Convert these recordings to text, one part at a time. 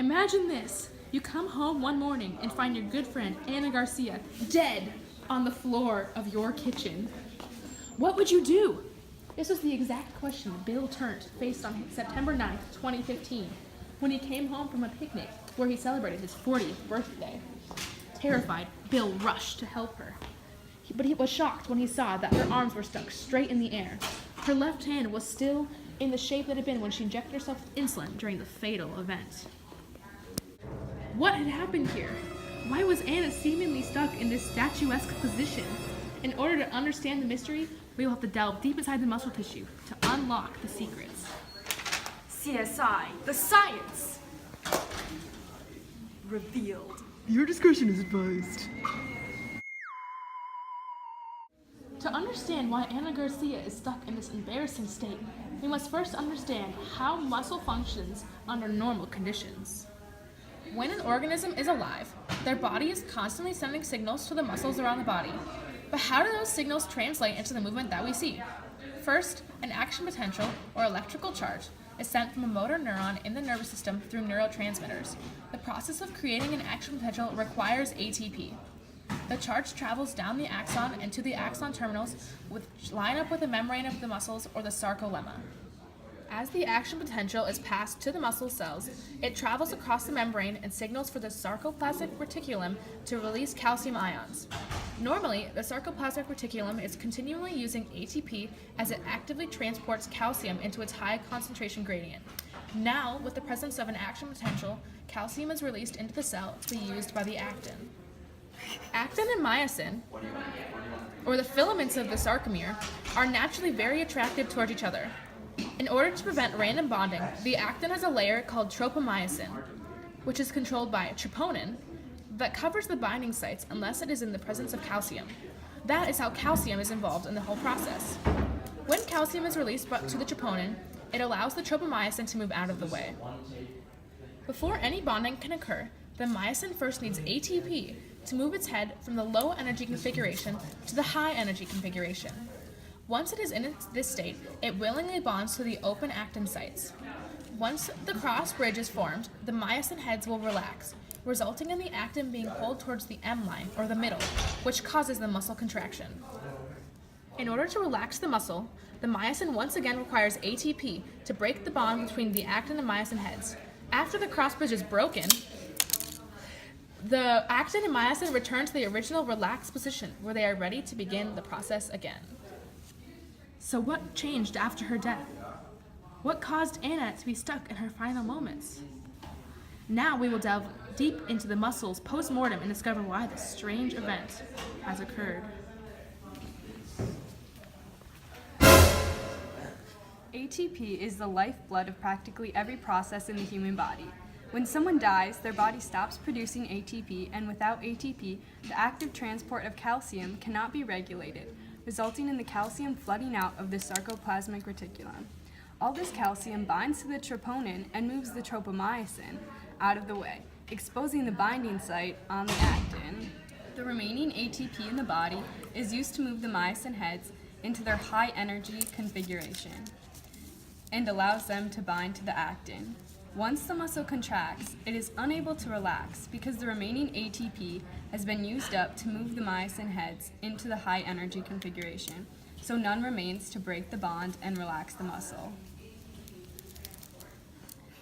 Imagine this. You come home one morning and find your good friend, Anna Garcia, dead on the floor of your kitchen. What would you do? This was the exact question Bill Turnt faced on September 9th, 2015, when he came home from a picnic where he celebrated his 40th birthday. Terrified, Bill rushed to help her. But he was shocked when he saw that her arms were stuck straight in the air. Her left hand was still in the shape that it had been when she injected herself with insulin during the fatal event. What had happened here? Why was Anna seemingly stuck in this statuesque position? In order to understand the mystery, we will have to delve deep inside the muscle tissue to unlock the secrets. CSI, the science! Revealed. Your discretion is advised. To understand why Anna Garcia is stuck in this embarrassing state, we must first understand how muscle functions under normal conditions. When an organism is alive, their body is constantly sending signals to the muscles around the body. But how do those signals translate into the movement that we see? First, an action potential, or electrical charge, is sent from a motor neuron in the nervous system through neurotransmitters. The process of creating an action potential requires ATP. The charge travels down the axon and to the axon terminals, which line up with the membrane of the muscles or the sarcolemma. As the action potential is passed to the muscle cells, it travels across the membrane and signals for the sarcoplasmic reticulum to release calcium ions. Normally, the sarcoplasmic reticulum is continually using ATP as it actively transports calcium into its high concentration gradient. Now, with the presence of an action potential, calcium is released into the cell to be used by the actin. Actin and myosin, or the filaments of the sarcomere, are naturally very attractive towards each other. In order to prevent random bonding, the actin has a layer called tropomyosin, which is controlled by a troponin, that covers the binding sites unless it is in the presence of calcium. That is how calcium is involved in the whole process. When calcium is released to the troponin, it allows the tropomyosin to move out of the way. Before any bonding can occur, the myosin first needs ATP to move its head from the low energy configuration to the high energy configuration. Once it is in this state, it willingly bonds to the open actin sites. Once the cross bridge is formed, the myosin heads will relax, resulting in the actin being pulled towards the M line, or the middle, which causes the muscle contraction. In order to relax the muscle, the myosin once again requires ATP to break the bond between the actin and myosin heads. After the cross bridge is broken, the actin and myosin return to the original relaxed position where they are ready to begin the process again. So what changed after her death? What caused Anna to be stuck in her final moments? Now we will delve deep into the muscles post-mortem and discover why this strange event has occurred. ATP is the lifeblood of practically every process in the human body. When someone dies, their body stops producing ATP, and without ATP, the active transport of calcium cannot be regulated, resulting in the calcium flooding out of the sarcoplasmic reticulum. All this calcium binds to the troponin and moves the tropomyosin out of the way, exposing the binding site on the actin. The remaining ATP in the body is used to move the myosin heads into their high energy configuration and allows them to bind to the actin. Once the muscle contracts, it is unable to relax because the remaining ATP has been used up to move the myosin heads into the high energy configuration, so none remains to break the bond and relax the muscle.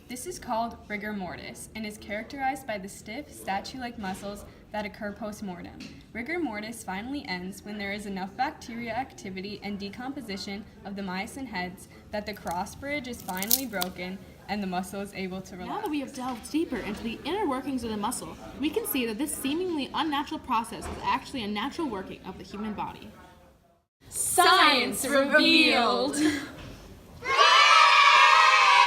This is called rigor mortis and is characterized by the stiff, statue-like muscles that occur post-mortem. Rigor mortis finally ends when there is enough bacteria activity and decomposition of the myosin heads that the cross bridge is finally broken and the muscle is able to relax. Now that we have delved deeper into the inner workings of the muscle, we can see that this seemingly unnatural process is actually a natural working of the human body. Science revealed!